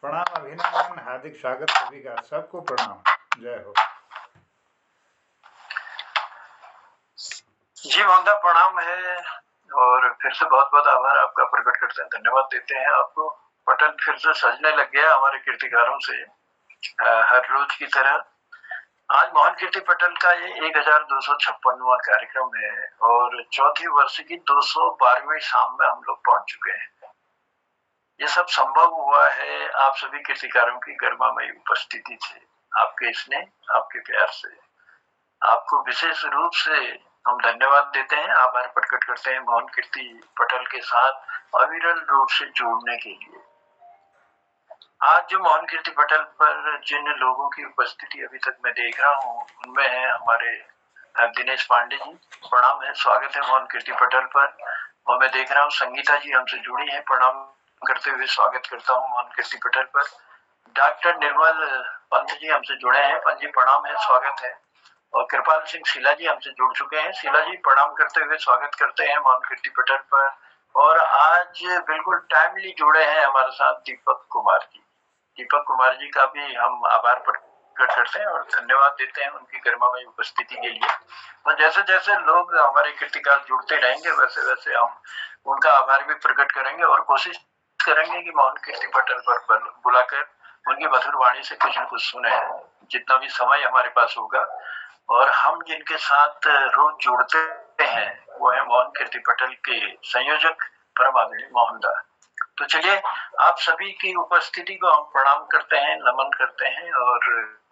प्रणाम, अभिनंदन, हार्दिक स्वागत सभी का। सबको प्रणाम। जय हो। जी मोहनदा, प्रणाम है और फिर से बहुत बहुत आभार आपका प्रकट करते हैं, धन्यवाद देते हैं आपको। पटल फिर से सजने लग गया हमारे कीर्तिकारों से हर रोज की तरह। आज मोहन कीर्ति पटल का ये 1256वां कार्यक्रम है और चौथी वर्ष की 212वीं शाम में हम लोग पहुंच चुके हैं। ये सब संभव हुआ है आप सभी कीर्तिकारों की गरिमामयी उपस्थिति से, आपके स्नेह, आपके प्यार से। आपको विशेष रूप से हम धन्यवाद देते हैं, आभार प्रकट करते हैं मोहन कीर्ति पटल के साथ अविरल रूप से जुड़ने के लिए। आज जो मोहन कीर्ति पटल पर जिन लोगों की उपस्थिति अभी तक मैं देख रहा हूँ, उनमें है हमारे दिनेश पांडे जी, प्रणाम है, स्वागत है मोहन कीर्ति पटल पर। और मैं देख रहा हूँ संगीता जी हमसे जुड़ी हैं, प्रणाम करते हुए स्वागत करता हूँ मोहन कीर्ति पटल पर। डॉक्टर निर्मल पंत जी हमसे जुड़े हैं, पंत जी प्रणाम है, स्वागत है। और कृपाल सिंह शीला जी हमसे जुड़ चुके हैं, शीला जी प्रणाम करते हुए स्वागत करते हैं मोहन कीर्ति पटल पर। और आज बिल्कुल टाइमली जुड़े हैं हमारे साथ दीपक कुमार जी। दीपक कुमार जी का भी हम आभार प्रकट करते हैं और धन्यवाद देते हैं उनकी गरिमामयी उपस्थिति के लिए। और जैसे जैसे लोग हमारे कीर्तिकार जुड़ते रहेंगे वैसे वैसे हम उनका आभार भी प्रकट करेंगे और कोशिश करेंगे कि मोहन कीर्ति पटल पर बुलाकर उनकी मधुर वाणी से कुछ न कुछ सुने, जितना भी समय हमारे पास होगा। और हम जिनके साथ रोज जुड़ते हैं वो है मोहन कीर्ति पटल के संयोजक परम आदरणीय मोहनदा। तो चलिए, आप सभी की उपस्थिति को हम प्रणाम करते हैं, नमन करते हैं और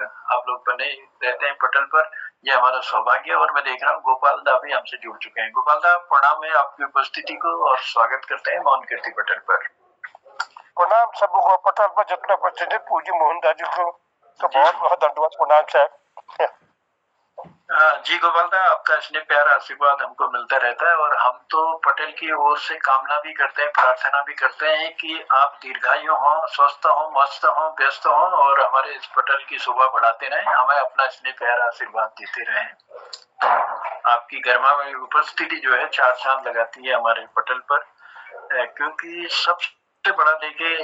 आप लोग बने रहते हैं पटल पर, यह हमारा सौभाग्य। और मैं देख रहा हूँ गोपाल दा भी हमसे जुड़ चुके हैं। गोपाल दा प्रणाम है आपकी उपस्थिति को और स्वागत करते हैं मोहन कीर्ति पटल पर। प्रणाम सबको पटल पर जितना उपस्थित पूज्य मोहनदास जी को तो बहुत बहुत दंडवत प्रणाम साहब। जी गोपाल दा, आपका स्नेह प्यार आशीर्वाद हमको मिलता रहता है और हम तो पटेल की ओर से कामना भी करते हैं, प्रार्थना भी करते हैं कि आप दीर्घायु हो, स्वस्थ हो, मस्त हो, व्यस्त हो और हमारे इस पटेल की शोभा बढ़ाते रहें, हमें अपना स्नेह प्यार आशीर्वाद देते रहें। आपकी गरिमामयी उपस्थिति जो है चार चांद लगाती है हमारे पटेल पर, क्योंकि सबसे बड़ा देखे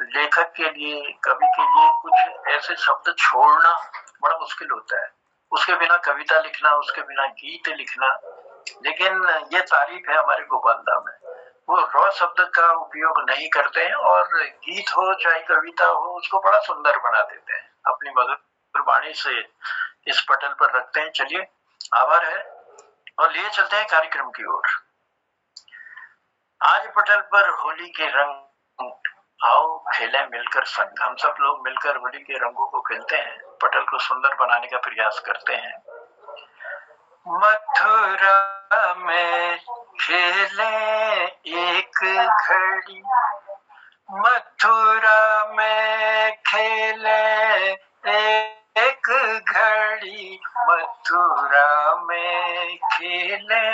लेखक के लिए, कवि के लिए कुछ ऐसे शब्द छोड़ना बड़ा मुश्किल होता है। उसके बिना कविता लिखना, उसके बिना गीत लिखना। लेकिन ये तारीफ है हमारे गोपाल दा में, वो रॉ शब्द का उपयोग नहीं करते हैं और गीत हो चाहे कविता हो उसको बड़ा सुंदर बना देते हैं, अपनी मधुर वाणी से इस पटल पर रखते हैं। चलिए, आभार है और लिए चलते हैं कार्यक्रम की ओर। आज पटल पर होली के रंग, आओ खेलें मिलकर संग। हम सब लोग मिलकर होली के रंगों को खेलते हैं, पटल को सुंदर बनाने का प्रयास करते हैं। मथुरा में खेले एक घड़ी, मथुरा में खेले एक घड़ी, मथुरा में खेले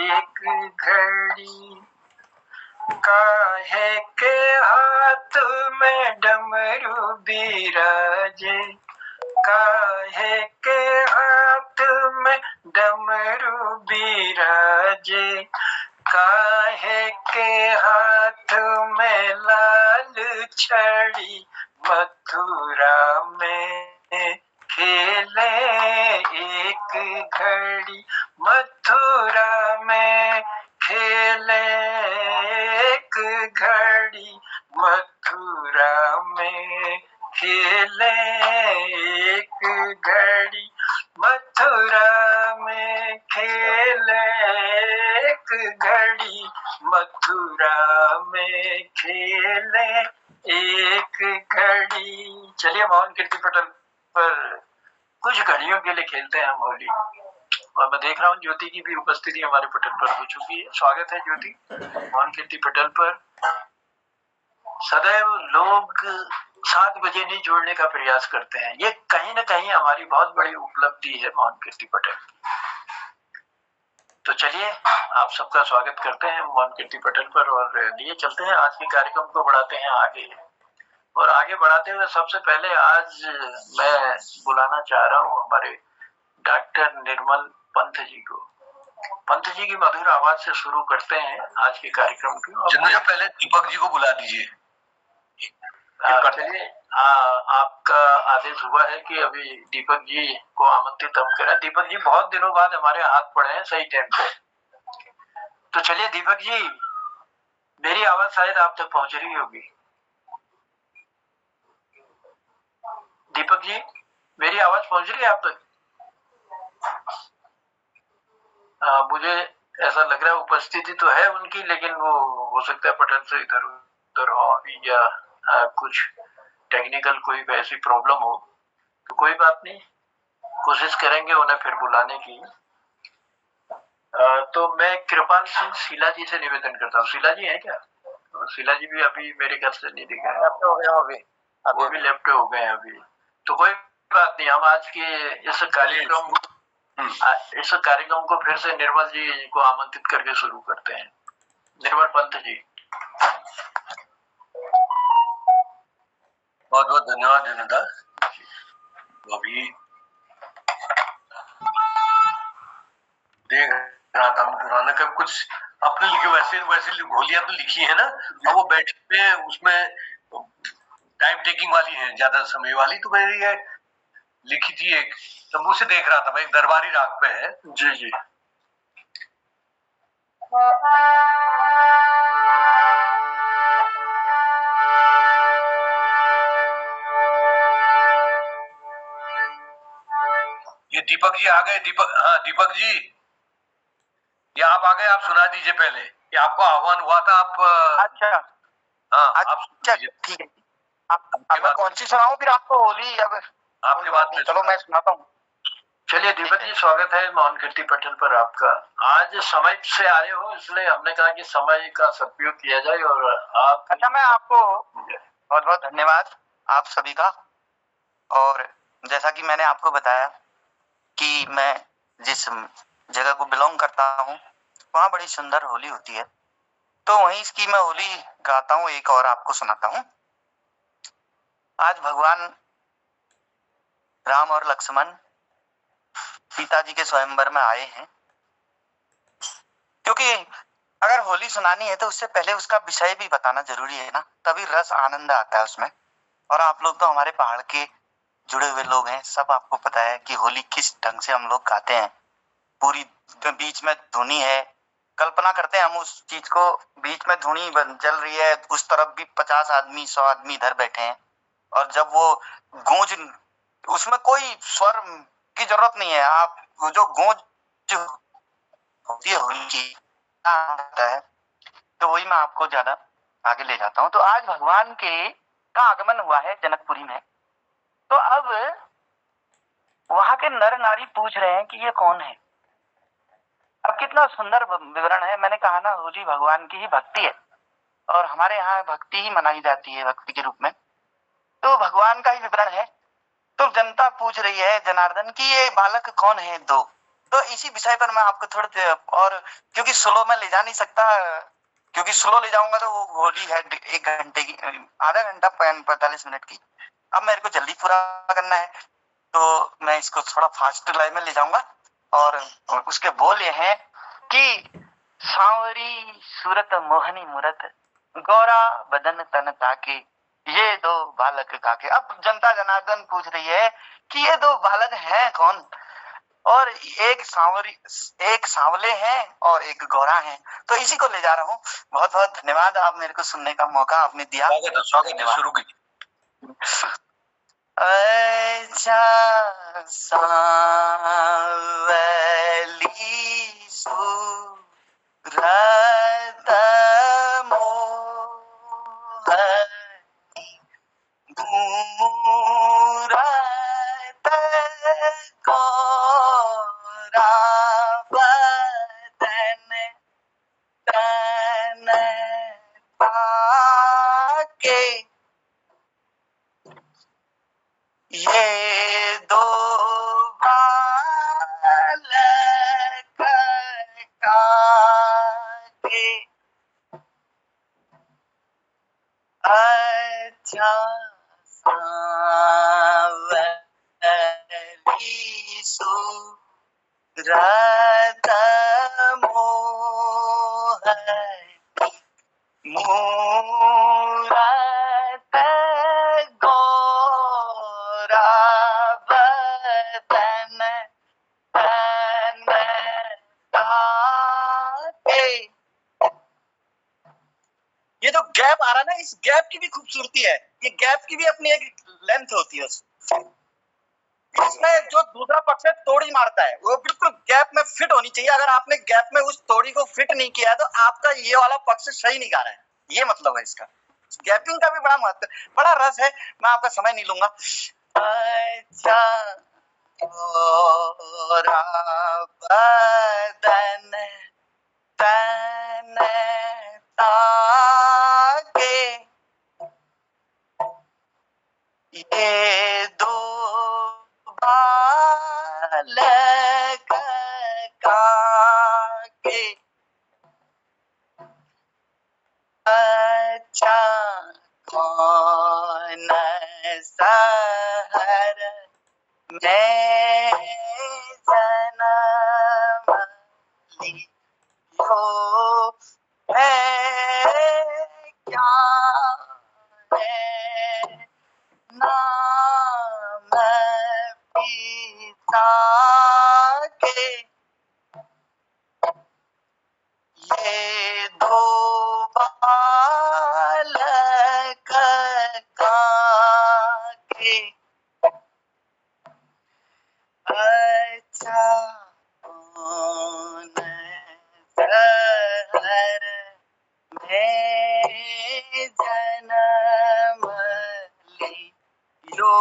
एक घड़ी। काहे के हाथ में डमरू बिराजे, काहे के हाथ में डमरू बिराजे, काहे के हाथ में लाल छड़ी, मथुरा में खेले एक घड़ी, मथुरा में खेले एक घड़ी, मथुरा में खेले एक घड़ी, मथुरा में खेले एक घड़ी, मथुरा में खेले एक घड़ी। चलिए, मोहन कीर्ति पटल पर कुछ घड़ियों के लिए खेलते हैं हम होली। और मैं देख रहा हूँ ज्योति की भी उपस्थिति हमारे पटल पर हो चुकी है। स्वागत है ज्योति मोहन कीर्ति पटल पर। सदैव लोग 7 बजे नहीं जुड़ने का प्रयास करते हैं, ये कहीं ना कहीं हमारी बहुत बड़ी उपलब्धि है मोहन कीर्ति पटल। तो चलिए, आप सबका स्वागत करते हैं मोहन कीर्ति पटल पर और लिए चलते हैं आज के कार्यक्रम को, बढ़ाते हैं आगे। और आगे बढ़ाते हुए सबसे पहले आज मैं बुलाना चाह रहा हूँ हमारे डॉक्टर निर्मल पंत जी को। पंत जी की मधुर आवाज से शुरू करते हैं आज के कार्यक्रम की। मुझे पहले दीपक जी को बुला दीजिए। चलिए, आपका आदेश हुआ है कि अभी दीपक जी को आमंत्रित हम करें। दीपक जी बहुत दिनों बाद हमारे हाथ पड़े हैं सही टाइम पे। तो चलिए दीपक जी, मेरी आवाज शायद आप तक पहुंच रही होगी। दीपक जी, मेरी आवाज पहुंच रही है आप तक? मुझे ऐसा लग रहा है उपस्थिति तो है उनकी, लेकिन वो हो सकता है पटल से इधर उधर हो अभी, या कुछ टेक्निकल कोई ऐसी प्रॉब्लम हो। तो कोई बात नहीं, कोशिश करेंगे उन्हें फिर बुलाने की। तो मैं कृपाल सिंह शीला जी से निवेदन करता हूँ। शीला जी है क्या? शीला जी भी अभी मेरे ख्याल से नहीं दिखा है। लेफ्ट हो गए वो भी लेफ्ट हो गए हैं अभी। तो कोई बात नहीं, हम आज के इस कार्यक्रम को फिर से निर्मल जी को आमंत्रित करके शुरू करते हैं। निर्मल पंत जी। बहुत बहुत धन्यवाद जनता। अभी देख रहा था पुराना, कभी कुछ अपने लिखे वैसे वैसे गोलियां तो लिखी है ना, और वो बैठ पे उसमें टाइम टेकिंग वाली है, ज्यादा समय वाली, तो मेरी ये लिखी थी एक, तो मुझसे देख रहा था मैं, एक दरबारी राग पे है। जी जी। ये दीपक जी आ गए। दीपक, हाँ दीपक जी, ये आप आ गए, आप सुना दीजिए पहले। ये आपको आह्वान हुआ था, आप अच्छा हाँ आप अच्छा ठीक है। अब मैं कौन सी सुनाऊं फिर आपको? होली अब आपके बात में चलो मैं सुनाता हूँ। चलिए दीपक जी, स्वागत है मौन कीर्ति पटल पर आपका। आज समय से आए हो, इसलिए हमने कहा कि समय का सदुपयोग किया जाए। और आप अच्छा, मैं आपको बहुत बहुत धन्यवाद आप सभी का। और जैसा कि मैंने आपको बताया कि मैं जिस जगह को बिलोंग करता हूँ वहाँ बड़ी सुंदर होली होती है, तो वहीं इसकी मैं होली गाता हूँ, एक और आपको सुनाता हूँ। आज भगवान राम और लक्ष्मण सीता जी के स्वयंवर में आए हैं, क्योंकि अगर होली सुनानी है तो उससे पहले उसका विषय भी बताना जरूरी है ना, तभी रस आनंद आता है उसमें। और आप लोग तो हमारे पहाड़ के जुड़े हुए लोग हैं, सब आपको पता है कि होली किस ढंग से हम लोग गाते हैं। पूरी बीच में धुनी है, कल्पना करते हैं हम उस चीज को, बीच में धुनी जल रही है, उस तरफ भी 50 आदमी 100 आदमी इधर बैठे हैं, और जब वो गूंज, उसमें कोई स्वर की जरूरत नहीं है, आप जो गूंज होती है होली की है, तो वही मैं आपको ज्यादा आगे ले जाता हूँ। तो आज भगवान के का आगमन हुआ है जनकपुरी में। तो अब वहां के नर नारी पूछ रहे हैं कि ये कौन है। अब कितना सुंदर विवरण है। मैंने कहा ना, होली भगवान की ही भक्ति है, और हमारे यहाँ भक्ति ही मनाई जाती है भक्ति के रूप में, तो भगवान का ही विवरण है। तो जनता पूछ रही है जनार्दन कि ये बालक कौन है दो। तो इसी विषय पर मैं आपको थोड़े, और क्योंकि स्लो में ले जा नहीं सकता, क्योंकि स्लो ले जाऊंगा तो वो होली है 1 घंटे की, आधा घंटा 45 मिनट की। अब मेरे को जल्दी पूरा करना है, तो मैं इसको थोड़ा फास्ट लाइन में ले जाऊंगा। और उसके बोल ये हैं कि सांवरी सूरत मोहनी मूरत, गौरा बदन तन ताके, ये दो बालक काके। अब जनता जनार्दन पूछ रही है कि ये दो बालक हैं कौन, और एक सांवले हैं और एक गोरा है। तो इसी को ले जा रहा हूँ। बहुत बहुत धन्यवाद, आप मेरे को सुनने का मौका आपने दिया। स्वागत है, शुरू कीजिए। अच्छा सांवली सूरत मोहनी मूरत, गोरा बदन तन ताके, ये दो बालक काके। अच्छा सांवली सूरत मोहनी मूरत, गैप आ रहा है ना, इस गैप की भी खूबसूरती है, ये गैप की भी अपनी एक लेंथ होती है इसमें जो दूसरा पक्ष है तोड़ी मारता है, वो बिल्कुल गैप में फिट होनी चाहिए। अगर आपने गैप में उस तोड़ी को फिट नहीं किया है तो आपका ये वाला पक्ष सही नहीं गा रहा है, ये मतलब है इसका। गैपिंग का भी बड़ा महत्व, बड़ा रस है, मैं आपका समय नहीं लूंगा। अच्छा गोरा बदन तन ताके, ये दो बालक काके, अच्छा कौन सहर में जन्म लियो है, क्या है नाम पिता के, ये दो बालक काके, अच्छा कौन सहर में जन्म लियो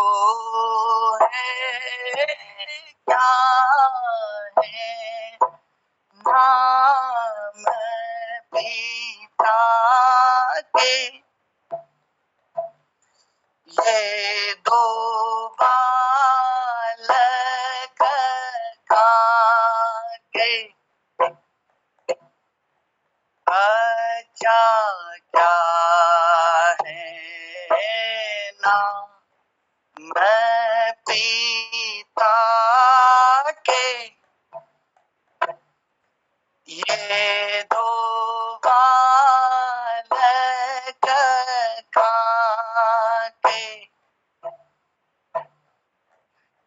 है, क्या है नाम पिता के, ये दो बालक काके, अच्छा क्या है नाम पिता के, ये दो बालक काके,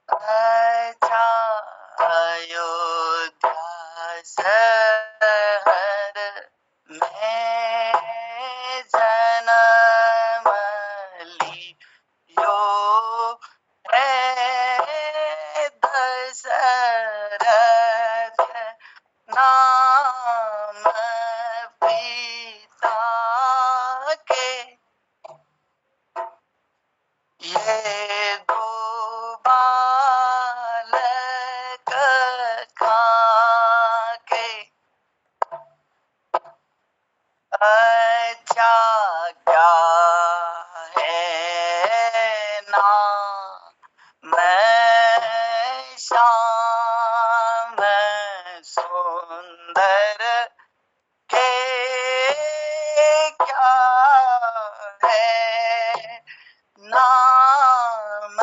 अच्छा अयोध्या शहर में जन्म लियो है, दशरथ नाम पिता के, ये दो बालक काके, अच्छा क्या है नाम श्याम सुंदर के, क्या है नाम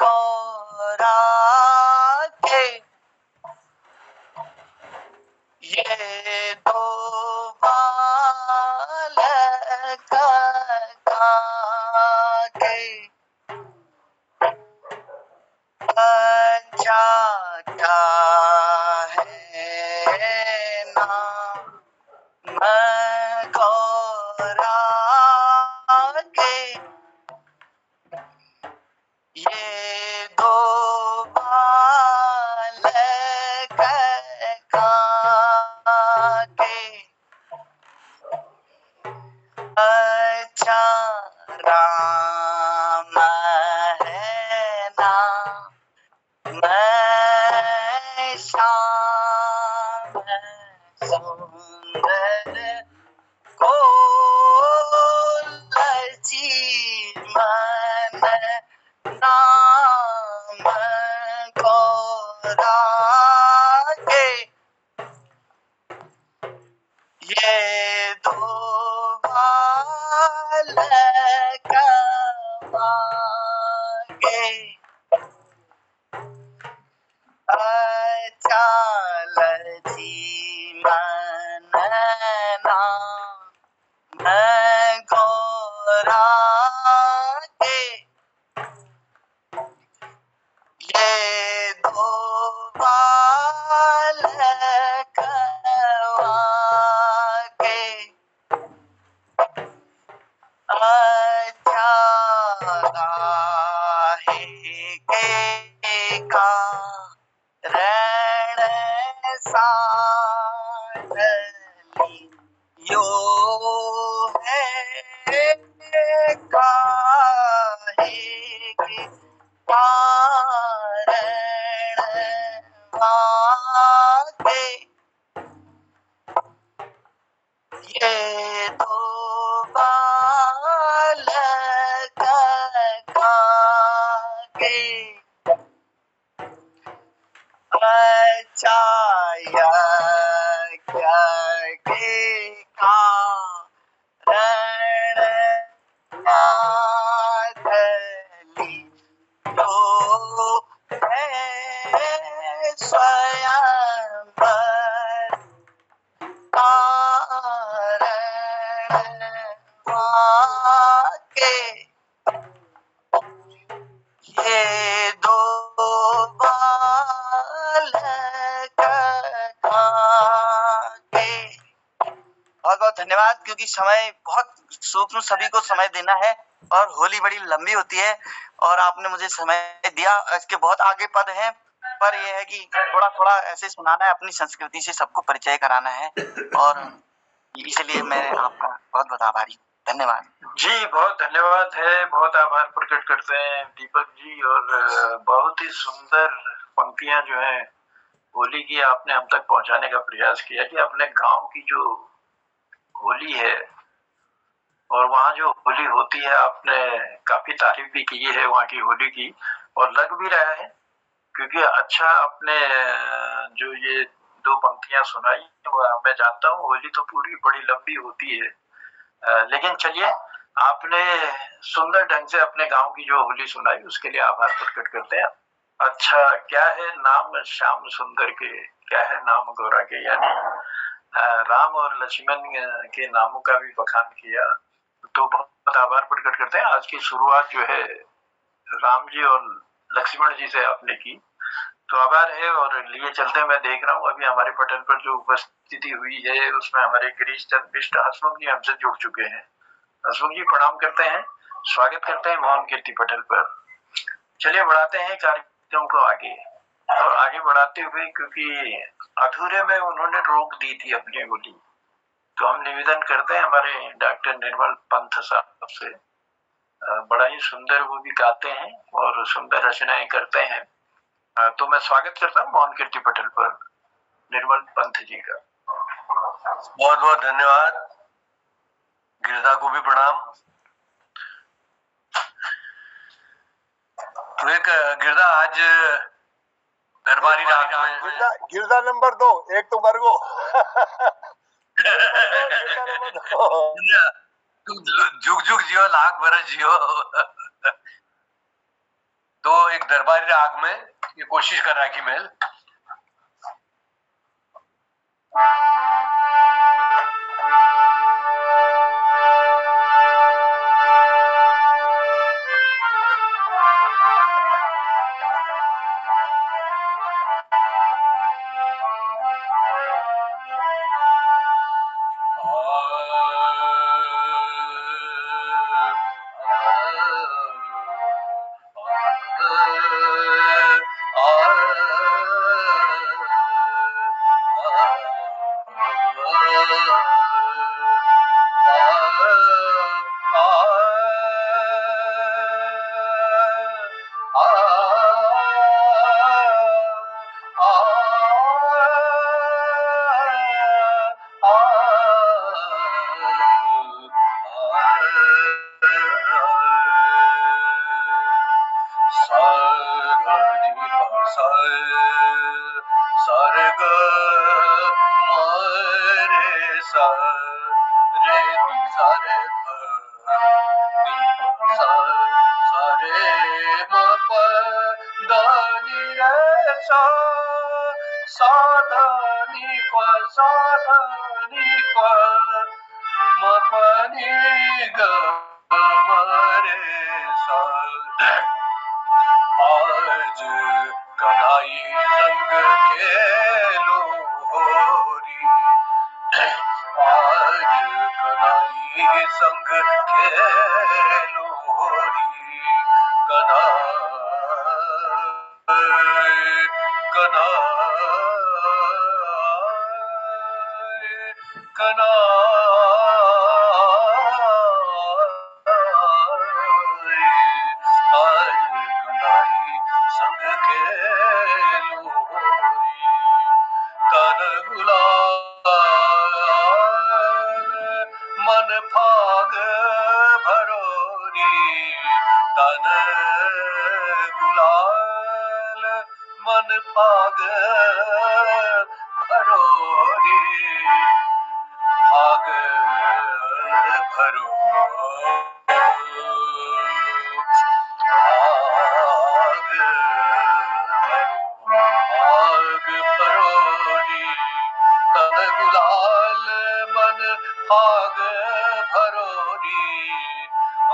गौरा के, ये दो बालक काके, अच्छा क्या है नाम गौरा के, ये दो बालक काके, अच्छा राम है नाम श्याम सुंदर को लक्ष्मण नाम गौरा के, ये दो बालक मांगे, अच्छा लक्ष्मण नाम गौरा के, ये दो बालक मांगे, काहे के कारण भागे ये दो बालक कागे अचाया क्या के कारण माधली तो है स्वयंवर कारण वाके ये दो बालक काके। बहुत बहुत धन्यवाद, क्योंकि समय बहुत सूक्ष्म, सभी को समय देना है और होली बड़ी लंबी होती है और आपने मुझे समय दिया। इसके बहुत आगे पद हैं, पर यह है कि थोड़ा थोड़ा ऐसे सुनाना है, अपनी संस्कृति से सबको परिचय कराना है और इसलिए मैं आपका बहुत बहुत आभारी हूँ। धन्यवाद जी, बहुत धन्यवाद है, बहुत आभार प्रकट करते हैं दीपक जी। और बहुत ही सुंदर पंक्तियां जो हैं होली की आपने हम तक पहुंचाने का प्रयास किया कि अपने गांव की जो होली है और वहाँ जो होली होती है, आपने काफी तारीफ भी की है वहाँ की होली की, और लग भी रहा है क्योंकि अच्छा आपने जो ये दो पंक्तियां सुनाई, मैं जानता हूँ होली तो पूरी बड़ी लंबी होती है, लेकिन चलिए आपने सुंदर ढंग से अपने गांव की जो होली सुनाई उसके लिए आभार प्रकट करते हैं। अच्छा, क्या है नाम श्याम सुंदर के, क्या है नाम गौरा के, यानी राम और लक्ष्मण के नामों का भी बखान किया, तो बहुत आभार प्रकट करते हैं। आज की शुरुआत जो है राम जी और लक्ष्मण जी से आपने की, तो आभार है। और लिए चलते मैं देख रहा हूँ अभी हमारे पटल पर जो उपस्थिति हुई है उसमें हमारे गिरीश चंद बिष्ट हसमुख जी हमसे जुड़ चुके हैं। हसमुख जी प्रणाम करते हैं, स्वागत करते हैं मौन कीर्ति पटल पर। चलिए बढ़ाते हैं कार्यक्रम को आगे, और आगे बढ़ाते हुए क्योंकि अधूरे में उन्होंने रोक दी थी अपनी होली, तो हम निवेदन करते हैं हमारे डॉक्टर निर्मल पंथ साहब से। बड़ा ही सुंदर वो भी गाते हैं और सुंदर रचनाएं करते हैं, तो मैं स्वागत करता हूँ मौन कीर्ति पटल पर निर्मल पंथ जी का। बहुत बहुत धन्यवाद, गिरधा को भी प्रणाम। तो एक गिरधा आज दरबारी राग में गिरधा नंबर 2, एक तो मरगो। जुग जुग जियो, लाख बरस जियो। तो एक दरबारी राग में ये कोशिश कर रहा है कि मैं आज कन्हई संग खेलो होरी, आज कन्हई संग खेलो होरी, तन गुलाल मन पाग भरोरी भाग भरो आग आग परोरी तन गुलाल मन आग भरोरी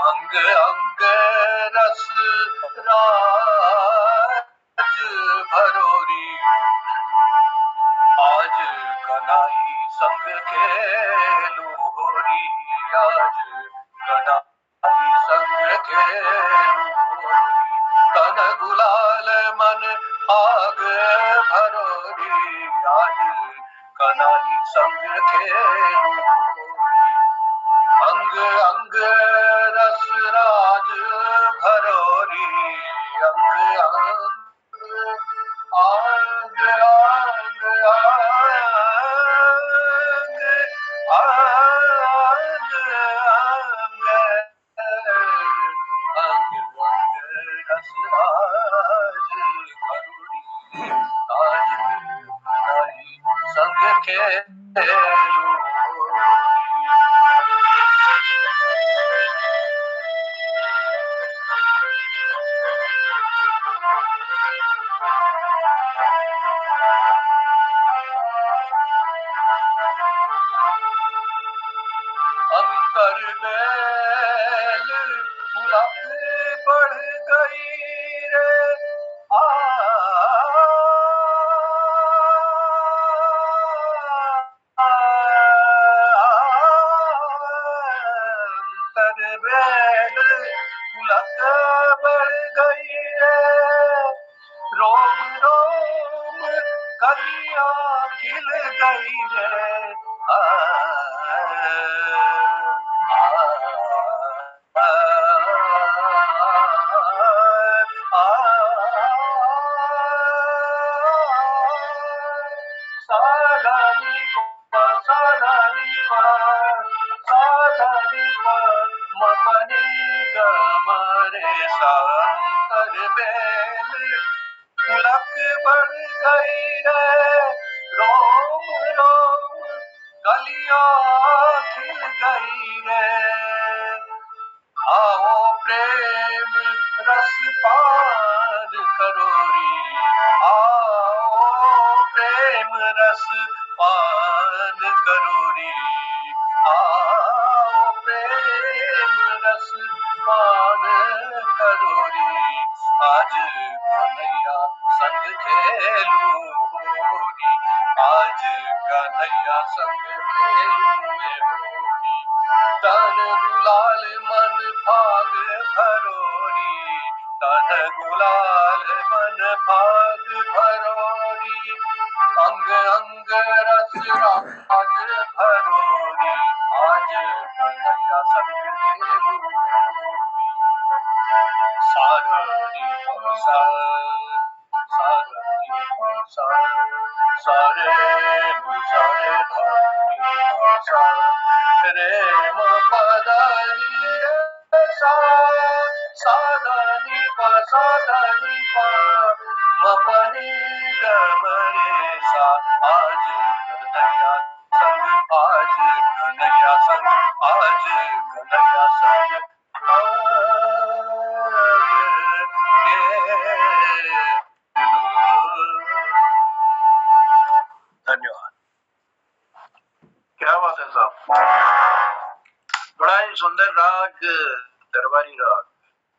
अंग अंग रस राज भरोरी आज कनाई संग खेलू होरी आज कनाई संग खेलू होरी तन गुलाल मन आग भरोरी आज कनाई संग खेलू अंग अंग रस राज भरोरी अंग अंग आग आग आग आग अंग अंग रस राज भरोरी आज कनाई संग खेलू अंतर बैल फुलाते बढ़ गई रे अंतर बैल फुलाते बढ़ गई रे रोम रोम कलियां खिल गई रे साधारी मपनी गमरे सांतर बेल पुलक बढ़ गई रे रोम रोम कलियां खिल गई रे आओ प्रेम रस पान करोरी आओ प्रेम रस पान करोरी आओ प्रेम रस पान करोरी आज कन्हैया संग खेलू होरी आज कन्हैया संग खेलू में होरी तन गुलाल मन भाग भरोरी तन गुलाल मन भाग भरोरी अंग अंग रस राज भरोरी आज कन्हैया संग खेलू साधनी साधनी सारे सारे धनी रे म पदनी सा साधनी साधनी मपनी गमरे सा आज कन्हैया संग आज कन्हैया संग आज कन्हैया संग धन्यवाद। क्या बात है साहब, बड़ा ही सुंदर राग दरबारी राग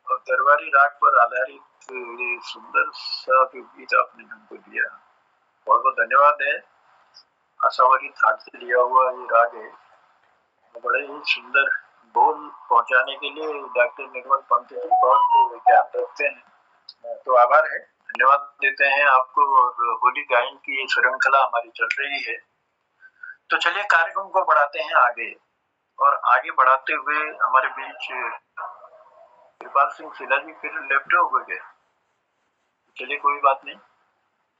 और दरबारी राग पर आधारित ये सुंदर सा गीत आपने हमको दिया, बहुत बहुत धन्यवाद है। आशावारी थाट से लिया हुआ ये राग है, बड़े ही सुंदर बोल पहुंचाने के लिए डॉक्टर निर्मल पंत जी बहुत ज्ञान रखते हैं, तो आभार है, धन्यवाद देते हैं आपको। और होली गायन की ये श्रृंखला हमारी चल रही है, तो चलिए कार्यक्रम को बढ़ाते हैं आगे। और आगे बढ़ाते हुए हमारे बीच कृपाल सिंह सिला जी फिर लेफ्ट हो गए, चलिए कोई बात नहीं,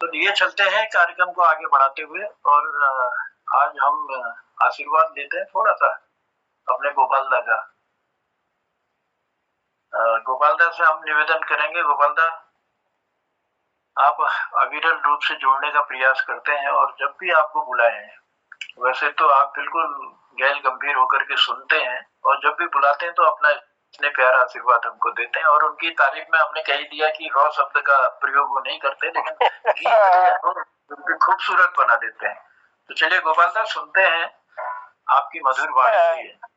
तो ये चलते हैं कार्यक्रम को आगे बढ़ाते हुए। और आज हम आशीर्वाद देते हैं थोड़ा सा अपने गोपाल दादा, गोपाल दास से हम निवेदन करेंगे। गोपाल दास, आप अविरल रूप से जोड़ने का प्रयास करते हैं और जब भी आपको बुलाएं, वैसे तो आप बिल्कुल गैर गंभीर होकर के सुनते हैं और जब भी बुलाते हैं तो अपना इतने प्यारा आशीर्वाद हमको देते हैं। और उनकी तारीफ में हमने कह दिया कि रॉ शब्द का प्रयोग वो नहीं करते, लेकिन गीत जो है वो बिल्कुल खूबसूरत बना देते हैं। तो चलिए गोपाल दास, सुनते हैं आपकी मधुर वाणी से।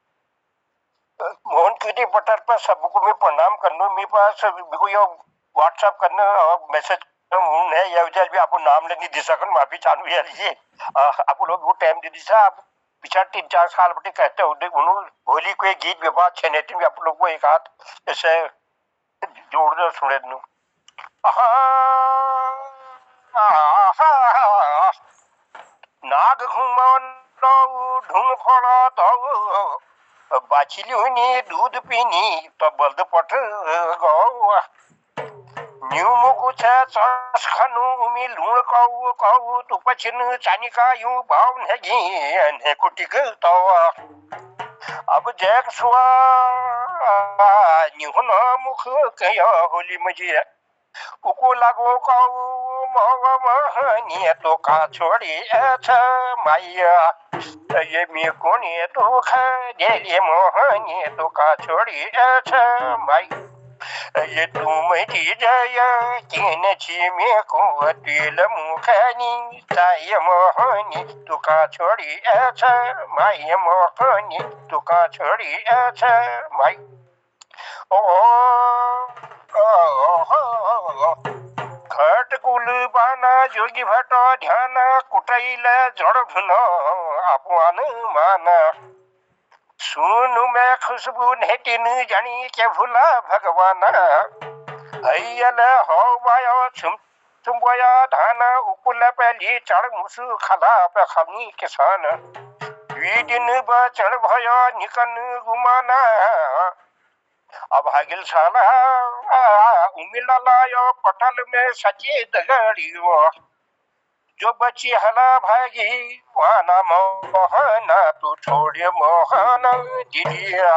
मोहन कीर्ति पटर पर सबको मैं प्रणाम करना। मेरे पास व्हाट्सएप करना और मैसेज है या भी आपको नाम लेनी दे सकन माफी चालू है लीजिए। आप लोग वो टाइम दे दीसा। आप पिछले 3-4 साल बटे कहते हो होली को एक गीत विवाद छनेती में आप लोग को एक हाथ ऐसे जोड़ दो सुने दू। नाग घुमन ढूंढ फड़ा तो बाछिली हुई दूध पीनी तो बल्द पट गौ न्यू कुछ खानु उमी लूण कहू कहू तू पछिन चानिका यूं भाव नहीं ने कुटिक तो अब जैक सुआ निहुन मुख कया होली मजी उको लागो कहू महनी तो का छोड़ी अच्छा माया ये मी कोनी तो खा देली मोहनी तो का छोड़ी अच्छा माई ये तुम जया तीन छिमे को तिल मुखनी ताय मोहनी तुका छोड़ी अच्छा माय मोहनी तुका छोड़ी अच्छा माई घट कुल बाना जोगी भट ध्यान कुटैल जड़ धुन अपमान माना सुन मैं खुशबू नेटिन जानी के भूला भगवान अय्यल हो बायो तुम बोया धान उकुल पहली चढ़ मुसु खला पे खमी किसान वी दिन बचड़ भयो निकन गुमाना अब हागिल साला उमिला लायो पटल में सची दगड़ियो जो बची हला भागी वाना मोहना तू छोड़ मोहना दिदिया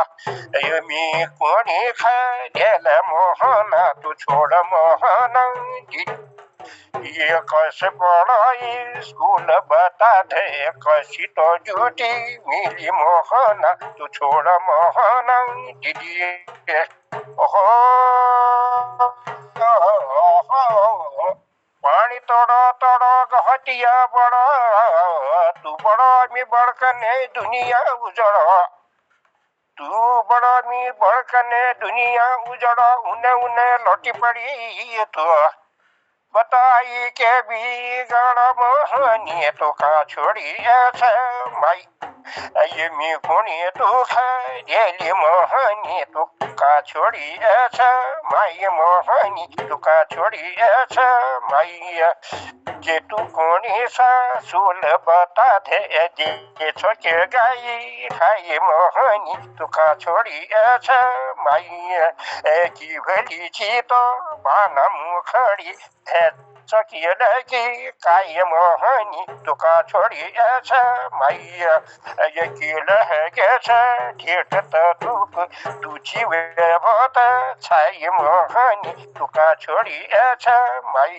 यमी कोनी खा गेल मोहना तू छोड़ मोहना ये कस पढ़ाई स्कूल बता दे कसी तो झूठी मिली मोहना तू छोड़ मोहना दिदिया ओहो पानी तोड़ो तोड़ो गहटिया बड़ा तू बड़ा मी बड़कने दुनिया उजड़ा तू बड़ा मी बड़कने दुनिया उजड़ा उन्हें उन्हें लौटी पड़ी तो बताई के बिगड़ मोहनी तो का छोड़ी ऐसा माई ये मी कोनी तो खा गेली मोहनी तो का छोड़ी ऐसा माई मोहनी तो का छोड़ी ऐसा माई जे तू कोनी सा सोल बता दे जे छोके गाई खाई मोहनी तो का छोड़ी ऐसा माई की भली छी तो बाना मुखड़ी है सकिए लगी काय मोहनी तो का छोड़ी ऐसा माई ये किल है कैसा ठेठ तुक तुझी वे बहुत छाई मोहनी तू का छोड़ी ऐसा माई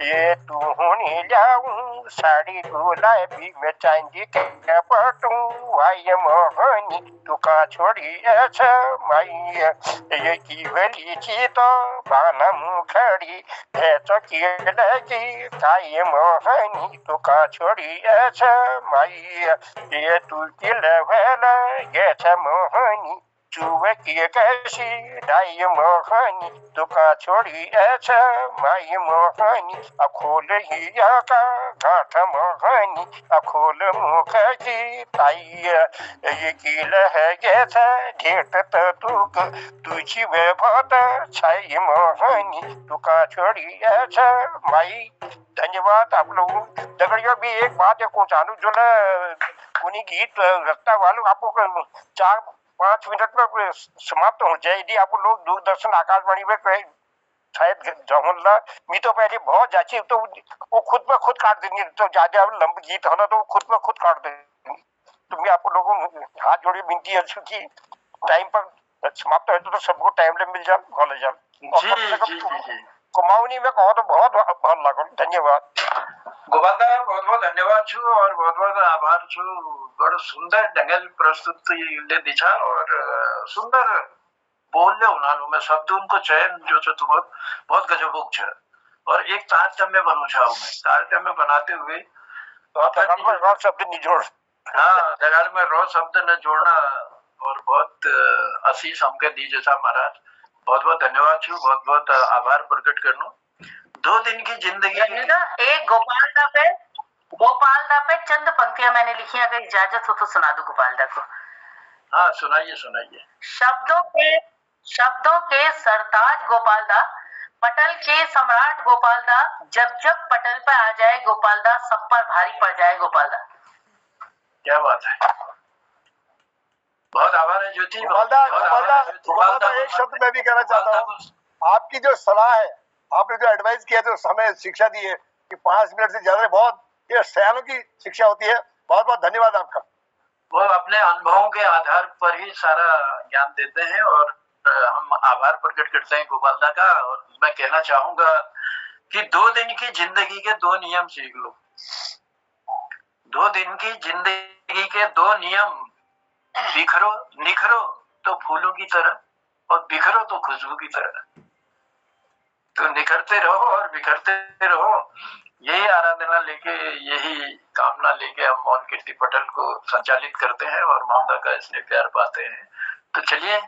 ये तू होनी जाऊं साड़ी गुलाबी में चांदी के पटू आई मोहनी तू का छोड़ी ऐसा माई ये की वेली छी तो बाना मुखड़ी है चकिए लगी काय मोहनी तो का छोड़ी ऐसा माई ये तू किल वेला ये छ मोहनी चुवे किए कैसी डाई मोहनी तो का छोड़ी ऐसा माई मोहनी अखोल ही का गाठ मोहनी अखोल मुख की ताई ये किल है जैसा ढेट तुक तुझी वे बहुत छाई मोहनी तो का छोड़ी ऐसा माई। धन्यवाद आप लोगों। दगड़ियों भी एक बात है को चालू जो ना उन्हीं गीत रखता वालों आपको 4-5 मिनट में समाप्त हो जाए। यदि आप लोग दूरदर्शन आकाशवाणी में कहीं शायद जमुनला मी तो पहले बहुत जाची तो वो खुद पर खुद काट देंगे। तो ज्यादा लंबी गीत होना तो खुद पर खुद काट देंगे। तो मैं आप लोगों हाथ जोड़ी विनती है कि टाइम पर समाप्त हो तो सबको टाइम मिल जाए कॉलेज जाए जी जी जी जी कुमाऊनी में कहो तो बहुत भल लागल धन्यवाद गोपाल दादा बहुत बहुत धन्यवाद छु और बहुत बहुत आभार छु बड़ो सुंदर ढंगल प्रस्तुति ले दिशा और सुंदर बोलले हुनालु में शब्द उनको चयन जो छ तुम बहुत गजबोक छ और एक तारतम्य बनू छा मैं तारतम्य बनाते हुए तो शब्द नहीं जोड़ हाँ दगाल में रो शब्द न जोड़ना और बहुत आशीष हमके दी जैसा महाराज बहुत बहुत धन्यवाद छु बहुत बहुत आभार प्रकट करनो 2 दिन की जिंदगी एक गोपाल दा पे चंद पंक्तियां मैंने लिखी हैं, अगर इजाजत हो तो सुना दूं गोपाल दा को। हाँ सुनाइए सुनाइए। शब्दों के सरताज गोपाल दा, पटल के सम्राट गोपाल दा, जब जब पटल पर आ जाए गोपाल दा, सब पर भारी पड़ जाए गोपाल दा। क्या बात है, बहुत आभार है ज्योति। गोपाल दा एक शब्द मैं भी कहना चाहता हूँ, आपकी जो सलाह है, आपने जो एडवाइस किया, जो हमें शिक्षा दी है कि 5 मिनट से ज्यादा बहुत ये सयानों की शिक्षा होती है, बहुत बहुत धन्यवाद आपका। वो अपने अनुभवों के आधार पर ही सारा ज्ञान देते हैं और हम आभार प्रकट करते हैं गोपाल दा का। और मैं कहना चाहूंगा कि 2 दिन की जिंदगी के 2 नियम सीख लो। 2 दिन की जिंदगी के 2 नियम, बिखरो निखरो तो फूलों की तरह और बिखरो तो खुशबू की तरह। तो निखरते रहो और बिखरते रहो, यही आराधना लेके, यही कामना लेके हम मौन कीर्ति पटल को संचालित करते हैं और ममता का इसलिए प्यार पाते हैं। तो चलिए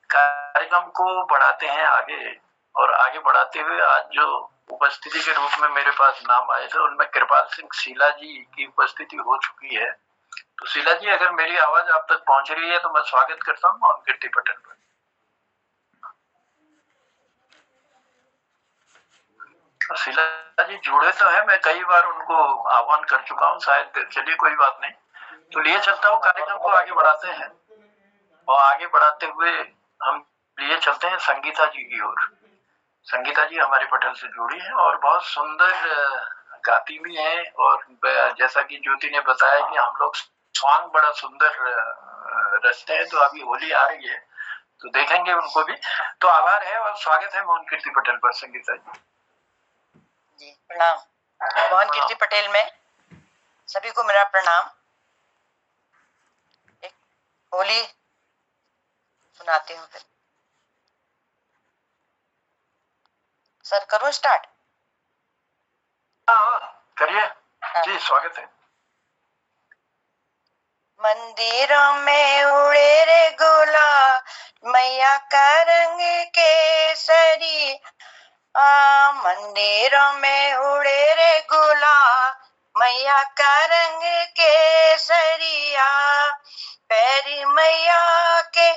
कार्यक्रम को बढ़ाते हैं आगे, और आगे बढ़ाते हुए आज जो उपस्थिति के रूप में मेरे पास नाम आए थे उनमें कृपाल सिंह शीला जी की उपस्थिति हो चुकी है। तो शीला जी अगर मेरी आवाज आप तक पहुंच रही है तो मैं स्वागत करता हूँ मौन कीर्ति पटल पर। शीला जी जुड़े तो है, मैं कई बार उनको आह्वान कर चुका हूँ शायद, चलिए कोई बात नहीं। तो लिए चलता हूँ, कार्यक्रम को आगे बढ़ाते हैं और आगे बढ़ाते हुए हम लिए चलते हैं संगीता जी की ओर। संगीता जी हमारे पटल से जुड़ी है और बहुत सुंदर गाती भी हैं, और जैसा कि ज्योति ने बताया कि हम लोग सॉन्ग बड़ा सुंदर रचते हैं। तो अभी होली आ रही है तो देखेंगे उनको भी। तो आभार है और स्वागत है मौन कीर्ति पटेल पर संगीता जी। जी प्रणाम। मोहन कीर्ति पटेल में सभी को मेरा प्रणाम। एक होली सुनाती हूँ। फिर सर करूँ स्टार्ट? हाँ करिए जी, स्वागत है। मंदिरों में उड़े रे गुलाल, मैया का रंग केसरी। मंदिरों में उड़े रे गुलाल, मैया का रंग केसरिया। पैरी मैया के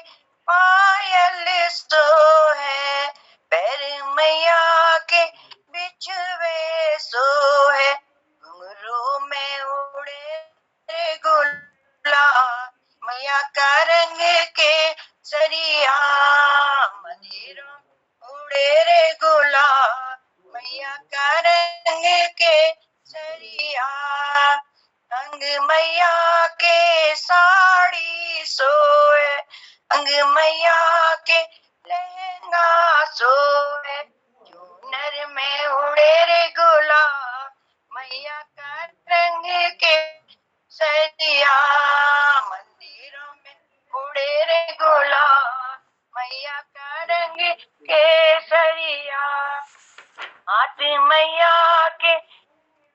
पायल सो है, पैर मैया के बिछवे सो है। घुंघरू में उड़े रे गुलाल, मैया का रंग केसरिया। मंदिरों उड़े रे गुलाल, मैया का रंग केसरिया। अंग मैया के साड़ी सोए, अंग मैया के लहंगा सोए। झूनर में उड़े रे गुलाल, मैया का रंग केसरिया। मंदिरों में उड़े रे गुलाल, मैया का रंग केसरिया। हाथ मैया के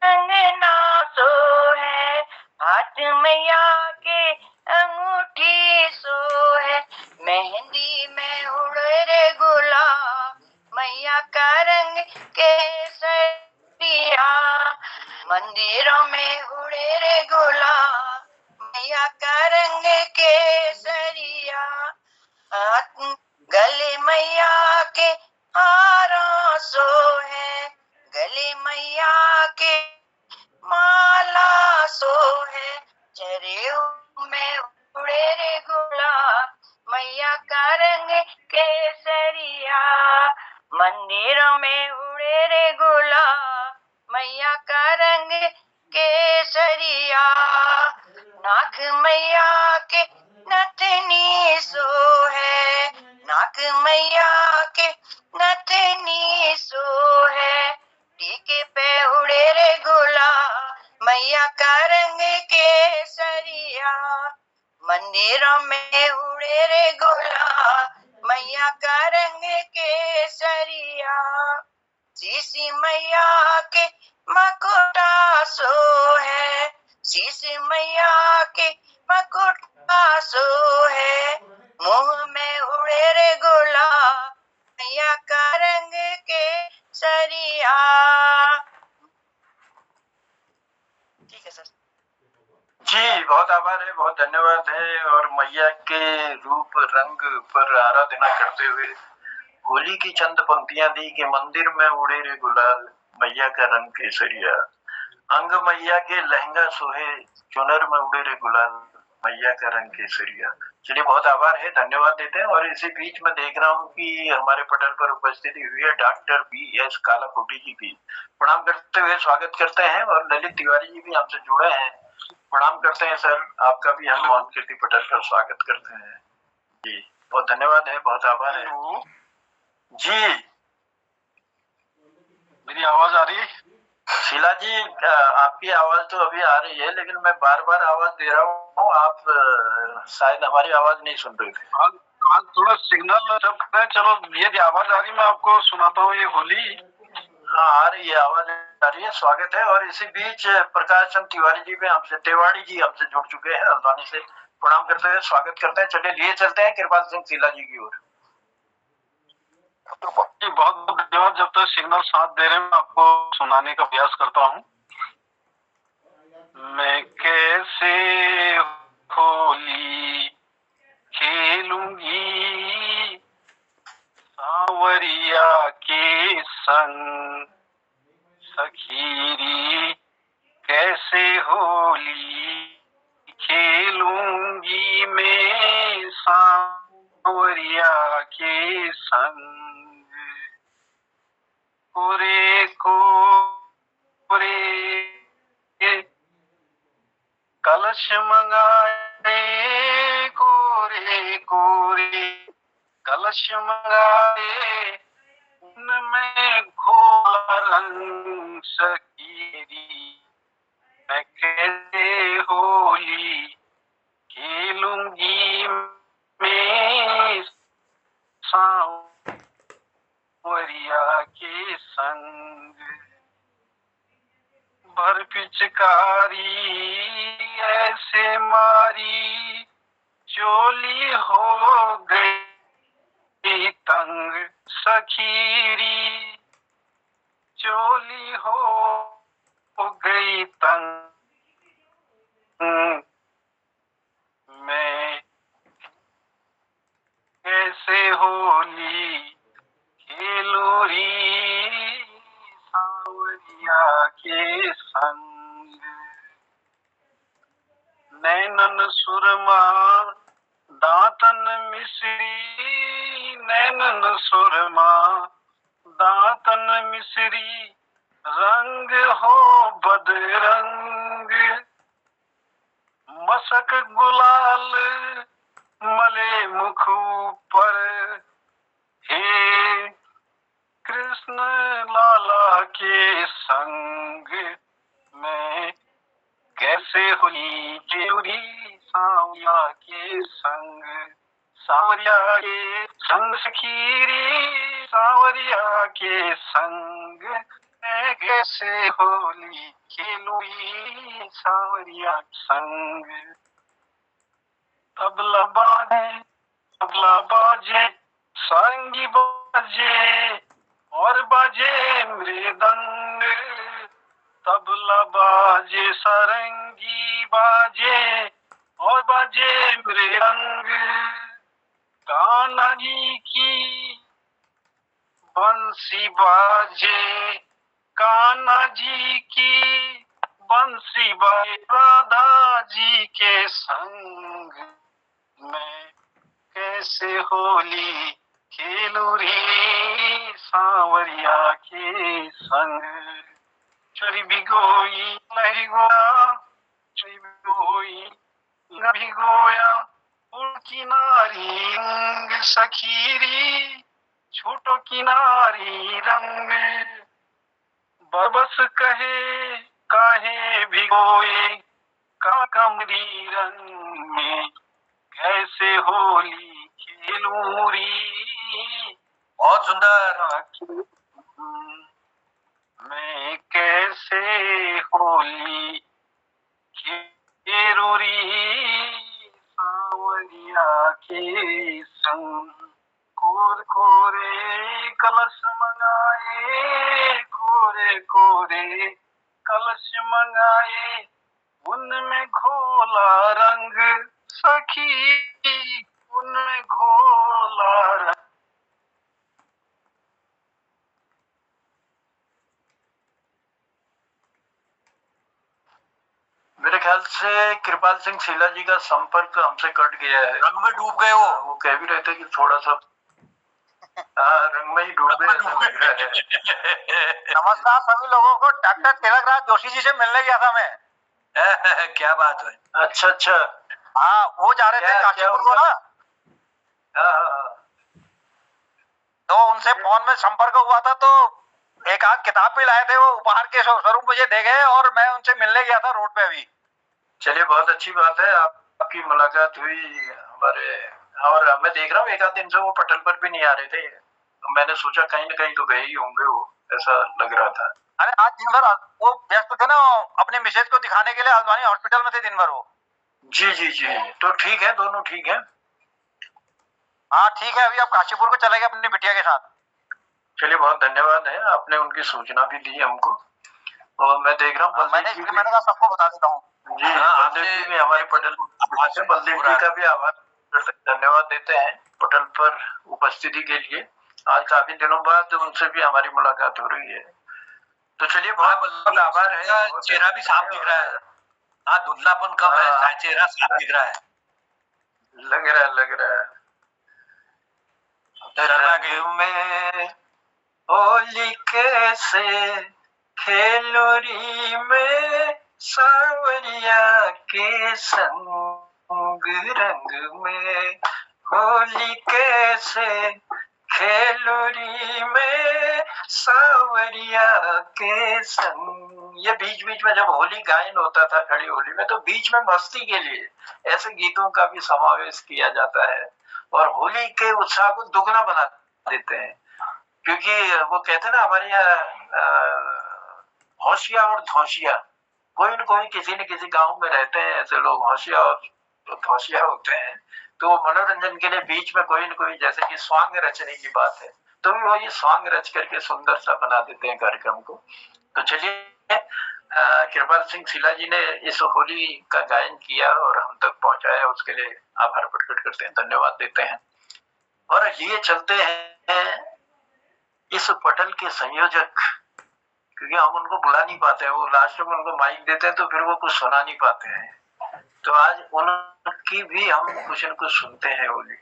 अंगना सो है, हाथ मैया के अंगूठी सो है। मेहंदी में उड़े रे गुलाल, मैया का रंग केसरिया। मंदिरों में उड़े रे गुलाल, मैया का रंग केसरिया। गले मैया के हारों सो है, गले मैया के माला सो है। चरेऊ में उड़े रे गुलाल, मैया का रंग केसरिया। मंदिरों में उड़े रे गुलाल, मैया का रंग केसरिया। नाक मैया के नथनी सो है, मैया के नथनी सो है, टीके पे उड़े रे गुलाल मैया का रंग केसरिया, मंदिरों में उड़े रे गुलाल मैया का रंग केसरिया, शीशी मैया के मकुटा सो है, शीशी मैया के मकुटा सो है, मुंह में उड़े रे गुलाल मैया का रंग केसरिया। ठीक है सर। जी बहुत आभार है, बहुत धन्यवाद है। और मैया के रूप रंग पर आराधना करते हुए होली की चंद पंक्तियां दी कि मंदिर में उड़े रे गुलाल मैया का रंग केसरिया, अंग मैया के लहंगा सोहे, चुनर में उड़े रे गुलाल मैया का रंग केसरिया। चलिए बहुत आभार है, धन्यवाद देते हैं। और इसी बीच में देख रहा हूँ कि हमारे पटल पर उपस्थिति हुई है डॉक्टर BS कालाकोटी जी की, प्रणाम करते हुए स्वागत करते हैं। और ललित तिवारी जी भी हमसे जुड़े हैं, प्रणाम करते हैं सर, आपका भी हम मोहन कीर्ति पटल पर स्वागत करते हैं। जी बहुत धन्यवाद है, बहुत आभार है। जी मेरी आवाज आ रही है? शीला जी आपकी आवाज तो अभी आ रही है, लेकिन मैं बार बार आवाज दे रहा हूँ, आप शायद हमारी आवाज नहीं सुन रहे थे। आज थोड़ा सिग्नल जब करें, चलो ये आवाज आ रही, मैं आपको सुनाता हूँ ये होली। हाँ आ रही है, आवाज आ रही है, स्वागत है। और इसी बीच प्रकाश चंद तिवारी जी भी हमसे, तिवारी जी हमसे जुड़ चुके हैं हल्द्वानी से, प्रणाम करते हुए स्वागत करते हैं। चलिए लिए चलते हैं कृपाल सिंह शीला जी की ओर। बहुत बहुत धन्यवाद। जब तक सिग्नल साथ दे रहे हैं मैं आपको सुनाने का प्रयास करता हूँ। मैं कैसे होली खेलूंगी सांवरिया के संग, सखीरी कैसे होली खेलूंगी मैं सांवरिया के संग, कोरे कोरे कलश मंगाए, कोरे कोरे कलश मंगाए, उनमें घोला रंग सकीरी, मैं कैसे होली खेलूंगी मैं सांवरिया के संग, भर पिचकारी ऐसे मारी, चोली हो गई तंग सखीरी, चोली हो गई तंग, मैं कैसे होली खेलूरी सांवरिया के संग, नैनन सुरमा दांतन मिश्री, नैनन सुरमा दांतन मिश्री, रंग हो बदरंग, मसक गुलाल मले मुख पर, हे कृष्ण लाला के संग, मैं कैसे होली खेलूंगी सांवरिया के संग, सांवरिया के संग सखीरी, सांवरिया के संग, मैं कैसे होली खेलूंगी सांवरिया के संग, तबला बाजे, तबला बाजे, सारंगी बाजे और बाजे मृदंग, तबला बाजे सारंगी बाजे और बाजे मृदंग, कान्हा जी की बंसी बाजे, कान्हा जी की बंसी बाजे, राधा जी के संग, मैं कैसे होली खेलू रे सांवरिया के संग, चोरी भिगोई नहीं गोया, चोरी भिगोई न भिगोया, उनकी नारी सखीरी, किनारी रंग में बरबस कहे काहे भिगोए का कमरी रंग में कैसे होली खेलूरी बहुत सुंदर। मैं कैसे होली खेलूरी सावरिया के संग कोर कोरे कलश मंगाए कोरे कोरे कलश मंगाए उनमें घोला रंग सखी उनमें घोला रंग। मेरे ख्याल से कृपाल सिंह शीला जी का संपर्क हमसे कट गया है। रंग में डूब गए वो कह भी रहे थे कि थोड़ा सा रंग में ही डूबे ऐसा लग रहा है। नमस्कार सभी लोगों को। डॉक्टर तिलकराज जोशी जी से मिलने गया था मैं। क्या बात है। अच्छा अच्छा। हाँ, वो जा रहे थे काशीपुर को ना। तो उनसे फोन में संपर्क हुआ था, तो एक आध किताब भी लाए थे, वो उपहार के स्वरूप मुझे दे गए और मैं उनसे मिलने गया था रोड पे अभी। चलिए बहुत अच्छी बात है, आपकी मुलाकात हुई हमारे। और मैं देख रहा हूँ एक आध दिन से वो पटल पर भी नहीं आ रहे थे, तो मैंने सोचा कहीं ना कहीं तो गए ही होंगे वो, ऐसा लग रहा था। अरे आज दिन भर वो व्यस्त थे ना, अपने मिसेज को दिखाने के लिए हल्द्वानी हॉस्पिटल में थे दिन भर वो। जी जी जी, तो ठीक है, दोनों ठीक है। हाँ ठीक है, अभी आप काशीपुर को चले गए अपनी बिटिया के साथ। चलिए बहुत धन्यवाद है, आपने उनकी सूचना भी दी हमको। और मैं देख रहा हूँ मैंने कहा सबको बता देता हूँ जी, बलदेव जी भी हमारे पटल, बलदेव जी का भी आभार, धन्यवाद देते हैं पटल पर उपस्थिति के लिए। आज काफी दिनों बाद उनसे भी हमारी मुलाकात हो रही है, तो चलिए बहुत बहुत आभार है। चेहरा भी साफ दिख रहा है, हाँ धुंधलापन कम है, चेहरा साफ दिख रहा है, लग रहा है। रंग में होली कैसे खेलोरी में सावरिया के संग, रंग में होली कैसे खेलोरी में सावरिया के संग। ये बीच बीच में जब होली गायन होता था खड़ी होली में, तो बीच में मस्ती के लिए ऐसे गीतों का भी समावेश किया जाता है और होली के उत्साह को दुगना बना देते हैं। क्योंकि वो कहते हैं ना हमारे यहाँ होशिया और धौसिया, कोई न कोई किसी न किसी गांव में रहते हैं ऐसे लोग, होशिया और धौसिया होते हैं। तो मनोरंजन के लिए बीच में कोई न कोई, जैसे कि स्वांग रचने की बात है, तो वो ये स्वांग रच करके सुंदर सा बना देते हैं कार्यक्रम को। तो चलिए, कृपाल सिंह शीला जी ने इस होली का गायन किया और हम तक पहुंचाया, उसके लिए आभार प्रकट करते हैं, धन्यवाद देते हैं। और लिए चलते हैं इस पटल के संयोजक, क्योंकि हम उनको बुला नहीं पाते हैं, वो लास्ट में उनको माइक देते हैं तो फिर वो कुछ सुना नहीं पाते हैं, तो आज उनकी भी हम कुछ न कुछ सुनते हैं होली।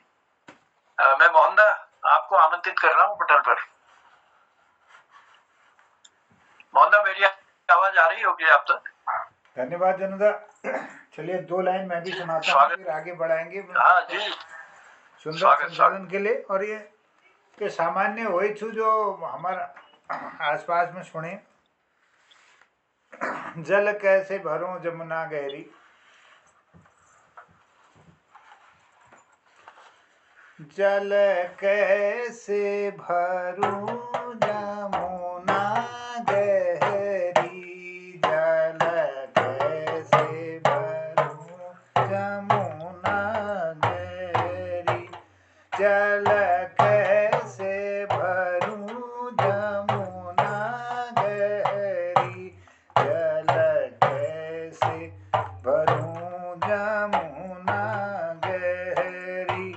मैं मोहनदा आपको आमंत्रित कर रहा हूँ पटल पर। मोहनदा, मेरी आवाज आ रही होगी आप तक? धन्यवाद जनुदा। चलिए 2 लाइन मैं भी सुनाता हूँ, फिर आगे बढ़ाएंगे। हाँ जी, सुंदर संचालन के लिए। और ये के सामान्य वही छू जो हमारा आसपास में सुने। जल कैसे भरूं जमुना गहरी, जल कैसे भरूं जमुना गहरी, जल कैसे भरूं जमुना गहरी, जल कैसे भरूं जमुना गहरी, जल कैसे भरूं जमुना गहरी,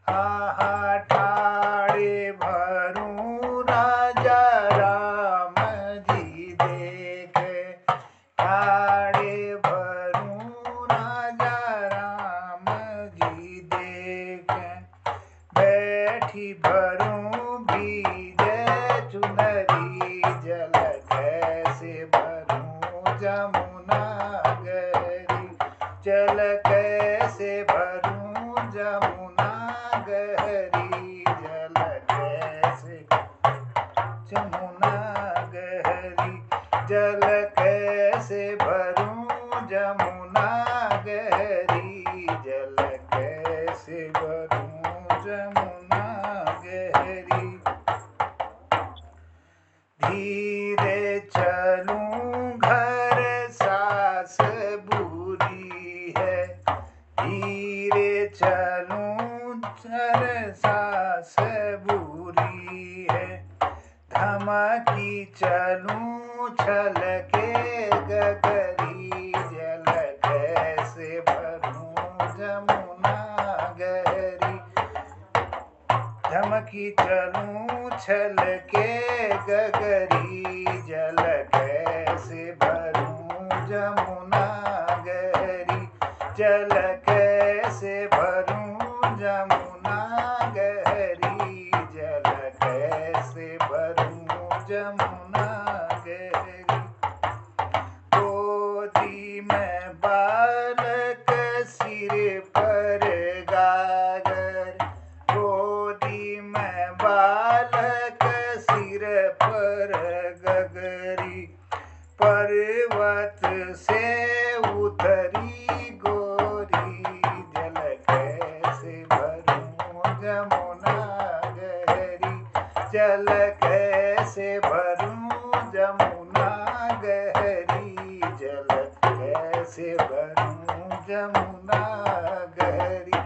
आहा ठाड़े भरूं राजा राम जी देखे, ठाड़े भरूं राजा राम जी देखे, बैठी भरूं बीजे चुनरी, जल कैसे भरूं जमुना गहरी, जल कैसे भरूं जमुना गहरी, जल कैसे जल कैसे भरूं जमुना गहरी, जल कैसे भरूं जमुना गहरी। धीरे चलूं घर सास बुरी है, धीरे चलूं घर सास बुरी है। धमकी चलूं छल के गगरी, जल कैसे भरूं जमुना गहरी। धमकी चलूं छल के गगरी, जल कैसे भरूं जमुना गहरी, जल कैसे भरूं जमुना गहरी, जल कैसे भरूं जमुना गहरी। गोदी में बालक सिर पर गागर, गोदी में बालक सिर पर गगरी। पर्वत से उतरी गोरी, जल कैसे भरूं जमुना गहरी, जल कैसे भरूं जमुना गहरी, जल कैसे भरूं जमुना गहरी।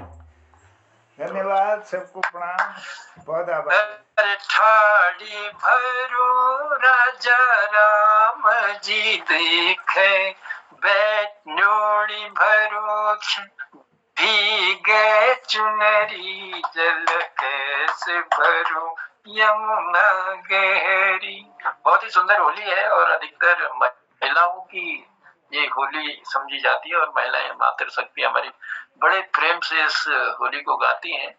धन्यवाद, सबको प्रणाम, बहुत आभार। अरे ठाड़ी भरो राजा राम जी देखे, बैठनोड़ी भरो भीगे चुनरी, जल कैसे भरो यमुना गहरी। बहुत ही सुंदर होली है और अधिकतर महिलाओं की ये होली समझी जाती है और महिलाएं मातृ शक्ति हमारी बड़े प्रेम से इस होली को गाती हैं।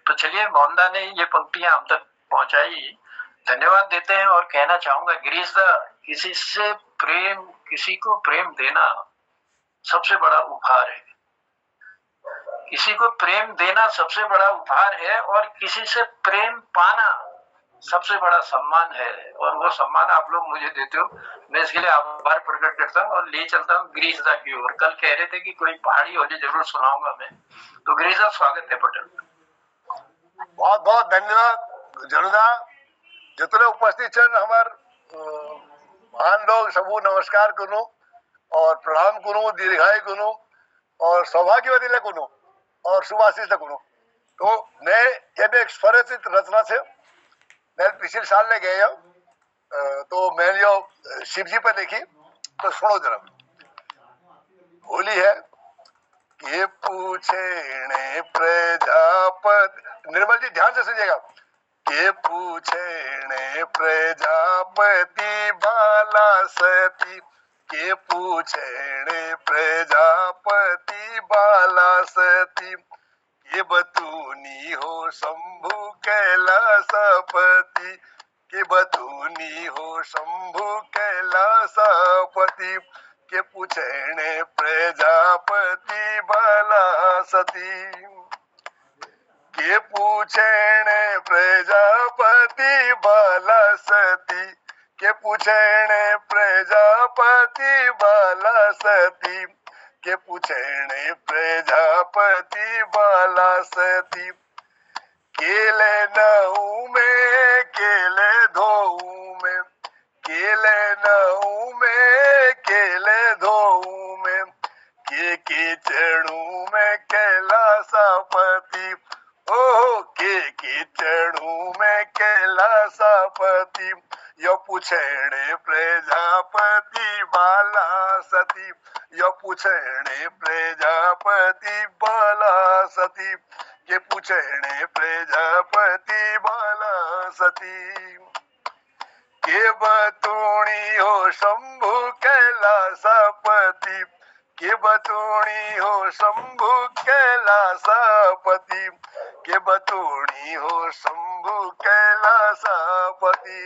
तो चलिए, मोहनदा ने ये पंक्तियां हम तक पहुंचाई, धन्यवाद देते हैं और कहना चाहूंगा गिरीश दा, किसी को प्रेम देना सबसे बड़ा उपहार है। किसी को प्रेम देना सबसे बड़ा उपहार है और किसी से प्रेम पाना सबसे बड़ा सम्मान है। और वो सम्मान आप लोग मुझे देते हो, मैं इसके लिए आभार प्रकट करता हूँ और ले चलता हूँ गिरीश दा की ओर। कल कह रहे थे कि कोई पहाड़ी होली जरूर सुनाऊंगा मैं, तो गिरीश दा स्वागत है पटेल। बहुत बहुत धन्यवाद जनुदा। जितने उपस्थित छन हमार महान लोग सबू नमस्कार करूं और प्रणाम करूं, दीर्घायु करूं और सौभाग्यवती करूं और शुभाशीष करूं। तो मैं ये एक स्वरचित रचना से मैं पिछले साल ले गए तो मैंने जो शिव जी पर लिखी, तो सुनो जरा। होली है ये पूछे प्रजापति, निर्मल जी ध्यान से सुनिएगा। के पूछे प्रजापति बाला सती, के पूछे प्रजापति बाला सती। ये बतूनी हो शंभु कैलासपति, के बतूनी हो शंभु कैलासपति। के पूछे प्रजापति बाला सती, के पूछे प्रजापति बाला सती, के पूछे प्रजापति बाला सती, के पूछे प्रजापति बाला सती। केले नऊ में केले धोऊ में, केले नऊ में केले धोऊ में, के चढ़ू में कैलासपति। ओहो के चढ़ू में कैलासपति। यो पूछे प्रजापति बाला सती, यो पूछे प्रजापति बाला सती, के पूछे प्रजापति बाला सती। के बतूणी हो शंभु कैलासपति, के बतूणी हो शंभु कैलासपति, के बतूणी हो शंभु कैलासपति।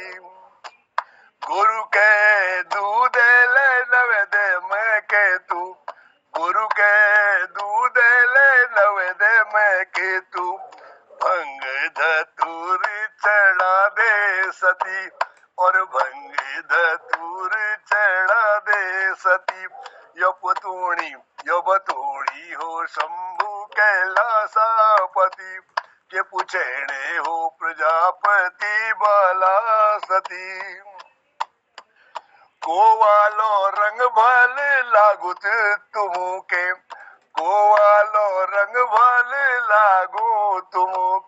गुरु के दूध ले नवेदे में के तू, गुरु के दूध ले नवेदे में के तू। भंग धतूर चढ़ा दे सती और भंग धतूर चढ़ा कुणी यो बतूड़ी हो शंभु कैलासापति के पुछेणे हो प्रजापति बाला सती गोवालो रंग भल लागुत तुमु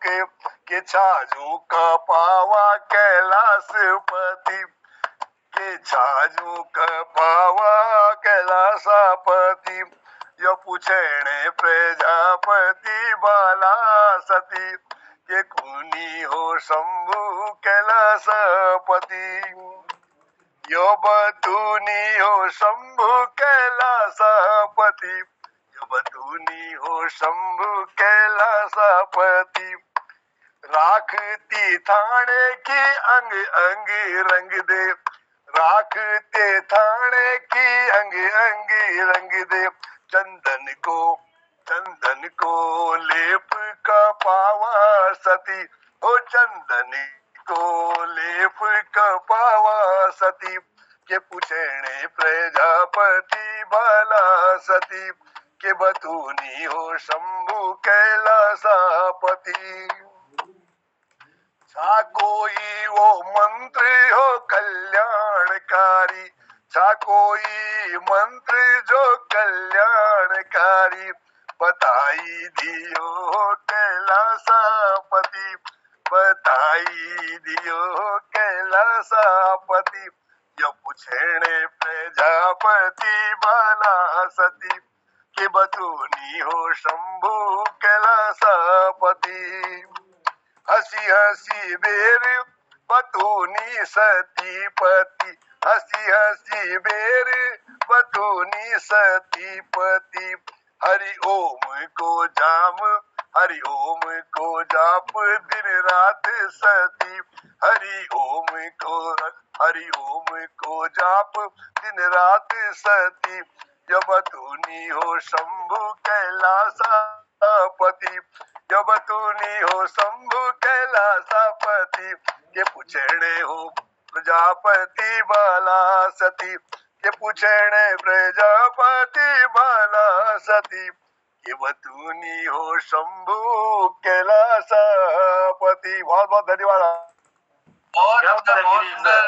के छाजू का पावा कैलासपति के छाजू का पावा कैलासपति यो पुछेणे प्रजापति बाला सती के कुनी हो शंभु कैलासपति यो बतूनी हो शंभु कैलासपति यो बतूनी हो शंभु कैलासपति राखती थाने की अंग अंग रंग दे राखते थाने की अंग अंग रंग दे चंदन को लेप का पावा सती हो चंदन को लेप का पावा सती के पुछेणे प्रजापति बाला सती के बतूनी हो शंभु कैलासापति छा कोई वो मंत्र हो कल्याणकारी छा कोई मंत्र जो कल्याणकारी बताई दियो कैलासापति बताई दियो कैलासापति यो पुछेणे प्रजापति बाला सती के बतूनी हो शंभु कैलासापति हसी हसी बेर बतूनी सतीपति हसी हसी बेर बतूनी सतीपति हरि ओम को जाप दिन रात सती हरि ओम को जाप दिन रात सती जब बतूनी हो शंभु कैलासापति जब बतूनी हो शंभु कैलासापति के पुछेणे हो प्रजापति बाला सती के पुछेणे प्रजापति बाला सती के बतूनी हो शंभु कैलासापति। बहुत बहुत धन्यवाद। बहुत सुंदर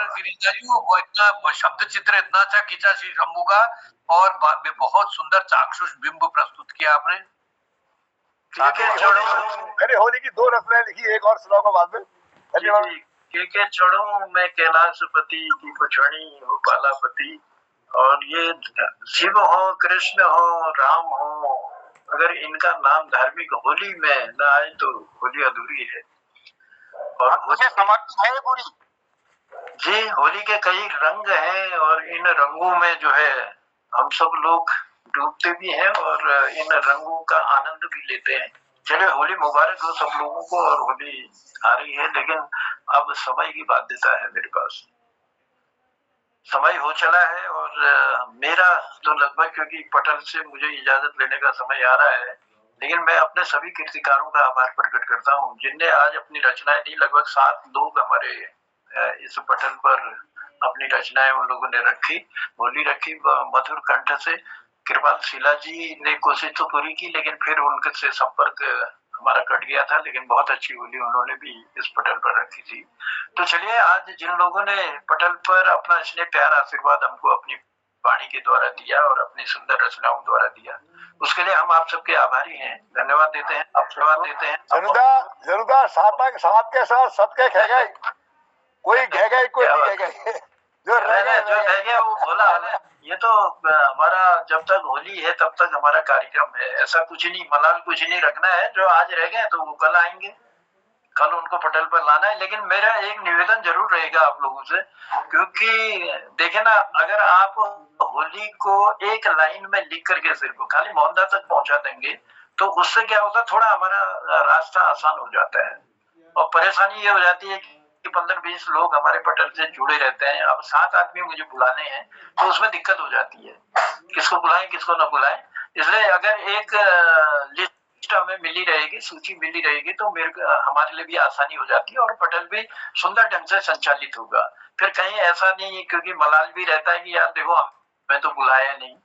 गिरीजा जी, वो इतना शब्द चित्र इतना अच्छा खींचा श्री शंभू का और बहुत सुंदर चाक्षुष बिंब प्रस्तुत किया आपने। मैंने होली की 2 रचनाएं लिखी, एक और सुनाऊंगा बाद में। धन्यवाद। के चढ़ू मैं कैलाशपति की पुछड़ी हो बालापति। और ये शिव हो कृष्ण हो राम हो, अगर इनका नाम धार्मिक होली में न आए तो होली अधूरी है। और मुझे समझ है पूरी जी, होली के कई रंग हैं और इन रंगों में जो है हम सब लोग डूबते भी हैं और इन रंगों का आनंद भी लेते हैं। चलिए होली मुबारक हो सब लोगों को। और होली आ रही है, लेकिन अब समय की बाध्यता है, मेरे पास समय हो चला है और मेरा तो लगभग, क्योंकि पटल से मुझे इजाजत लेने का समय आ रहा है, लेकिन मैं अपने सभी कीर्तिकारों का आभार प्रकट करता हूँ जिनने आज अपनी रचनाएं दी। लगभग 7 लोग हमारे इस पटल पर अपनी रचनाएं उन लोगों ने रखी, बोली रखी मधुर कंठ से। कृपाल शीला जी ने कोशिश तो पूरी की, लेकिन फिर उनके से संपर्क हमारा कट गया था, लेकिन बहुत अच्छी बोली उन्होंने भी इस पटल पर रखी थी। तो चलिए, आज जिन लोगों ने पटल पर अपना स्नेह प्यार आशीर्वाद हमको अपनी वाणी के द्वारा दिया और अपनी सुंदर रचनाओं द्वारा दिया, उसके लिए हम आप सबके आभारी हैं, धन्यवाद देते हैं, आशीर्वाद देते हैं। जरूर साथ के साथ सबके खे गए, कोई कह गए कोई नहीं कह गए, जो रह गए वो बोला है। ये तो हमारा जब तक होली है तब तक हमारा कार्यक्रम है, ऐसा कुछ नहीं, मलाल कुछ नहीं रखना है। जो आज रह गए तो वो कल आएंगे, कल उनको पटल पर लाना है। लेकिन मेरा एक निवेदन जरूर रहेगा आप लोगों से, क्योंकि देखे ना, अगर आप होली को एक लाइन में लिख करके सिर्फ खाली मोहनदा तक पहुंचा देंगे तो उससे क्या होता है, थोड़ा हमारा रास्ता आसान हो जाता है। और परेशानी ये हो जाती है कि 15-20 लोग हमारे पटल से जुड़े रहते हैं, अब 7 आदमी मुझे बुलाने हैं तो उसमें दिक्कत हो जाती है, किसको बुलाएं किसको न बुलाएं। इसलिए अगर एक लिस्ट हमें मिली रहेगी, सूची मिली रहेगी, तो हमारे लिए भी आसानी हो जाती है और पटल भी सुंदर ढंग से संचालित होगा। फिर कहीं ऐसा नहीं है, क्योंकि मलाल भी रहता है कि यार देखो हमें तो बुलाया नहीं,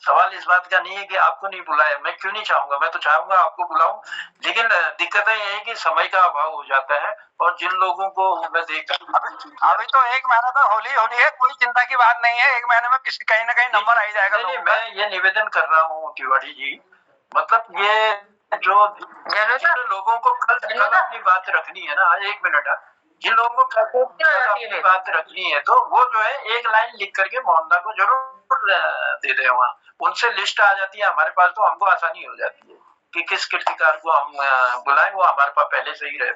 सवाल इस बात का नहीं है कि आपको नहीं बुलाया, मैं क्यों नहीं चाहूंगा, मैं तो चाहूंगा आपको बुलाऊं, लेकिन दिक्कत ये है कि समय का अभाव हो जाता है। और जिन लोगों को मैं देखता अभी तो 1 महीना तो होली होनी है, कोई चिंता की बात नहीं है। 1 महीने में किसी कहीं ना कहीं नंबर आ ही जाएगा। नहीं, मैं ये निवेदन कर रहा हूँ तिवारी जी, मतलब ये जो जिन लोगों को कल अपनी बात रखनी है ना, 1 मिनट, जिन लोगों को अपनी बात रखनी है तो वो जो है एक लाइन लिख करके मोहनदा को जरूर दे दे, वहाँ उनसे लिस्ट आ जाती है हमारे पास, तो हमको आसानी हो जाती है कि किस कृतिकार को हम बुलाएं, वो हमारे पास पहले से ही रहता है।